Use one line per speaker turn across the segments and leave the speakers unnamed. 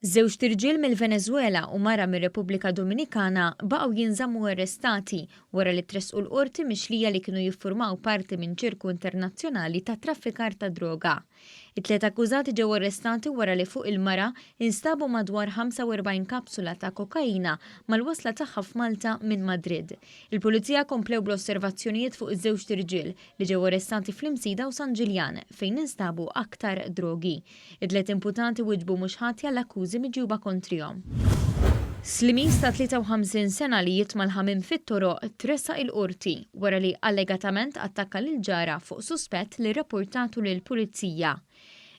Żewġt irġiel mill-Venezwela u mara mir-Repubblika Dominikana baqgħu jinżammu arrestati wara li tressqu l-Qorti Mixlija li kienu jiffurmaw Parti Minn Ċirku Internazzjonali ta' traffikar ta' droga. It-tliet akkużati ġew arrestati wara li fuq il-mara instabu madwar 45 kapsula ta' kokaina mal-wasla tagħha f'Malta minn Madrid. Il-Pulizija komplew bl-osservazzjonijiet fuq iż-żewġt irġiel li ġew arrestati fl-Imsida u San Ġiljan fejn instabu aktar drogi. It-tliet imputati wieġbu mhux ħati għall-akkużi miġjuba kontrihom. Slimis ta' 53 sena li jitma' l-ħamiem fit-toroq tressaq il-Qorti wara li allegatament attakka lill-ġara fuq suspett li rrappurtatu lill-Pulizija.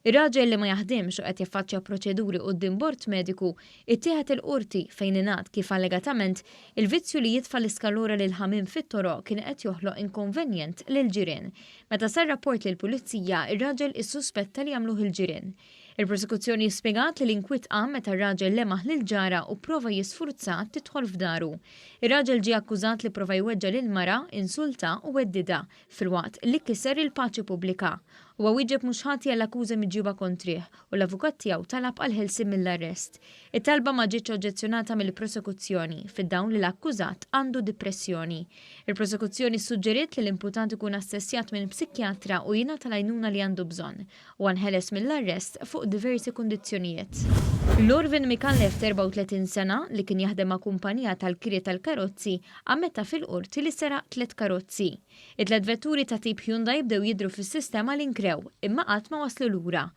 Ir-raġel li ma jaħdimx u qed jaffaċċja proċeduri quddiem bord mediku ittieħed il-Qorti fejn ingħad kif allegatament il-vizzju li jitfa' l-iskalura lill-ħamiem fit-toroq kien qed joħloq inkonvenjent lill-ġirien. Meta sar rapport lill-Pulizija, ir-raġel issuspetta li jagħmluh il-ġirien. Il-prosekuzzjoni spjegat li l-inkwiet qam meta r-raġel lemaħ lill-ġara u prova jisfurzat tidħol f'daru. Ir-raġel ġie akkużat li prova jweġġa' lill-mara, insulta u weddida filwaqt li kiser il-paċi pubblika. Huwa wieġeb mhux ħati għall-akkuża miġjuba kontrih u l-avukat tiegħu talab għal ħelsien mill-arrest. It-talba ma ġietx oġġezzjonata mill-prosekuzzjoni fid-dawn li l-akkużat għandu depressjoni. Il-prosekuzzjoni suġġeriet li l-imputant ikun assessjat minn psikjatra u jingħata l-għajnuna li għandu bżonn u nħeles mill-arrest fuq diversi kundizzjonijiet. L-Orvin Mikallef 34 sena li kien jaħdem ma' kumpanija tal-kirja tal-karozzi ammetta fil-qorti li seraq 3 karozzi. It-3 vetturi ta' tip Hyundai bdew jidhru fis-sistema li nkrew imma qatt ma waslu lura.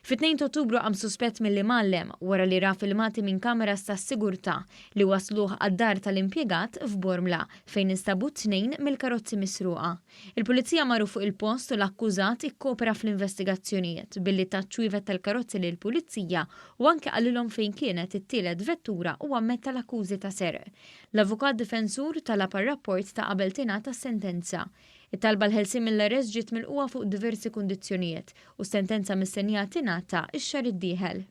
Fit-2 Ottubru qam suspett milli mallem wara li ra filmati minn kameras tas-sigurtà li wasluh għad-dar tal-impjegat f'Bormla fejn instabu 2 mill-karozzi misruqa. Il-Pulizija marru fuq il-post u l-akkużat ikkopera fl-investigazzjonijiet billi taċċwivet tal-karozzi lill-Pulizija u anke qalilhom fejn kienet it-tielet vettura u ammetta l-akkużi ta' serq. L-avukat difensur talab rapport ta' qabel tingħata sentenza. It-talba l-ħelsien mill-arrest ġiet milquha fuq diversi kundizzjonijiet u sentenza mistennija tingħata x-xahar id-dieħel.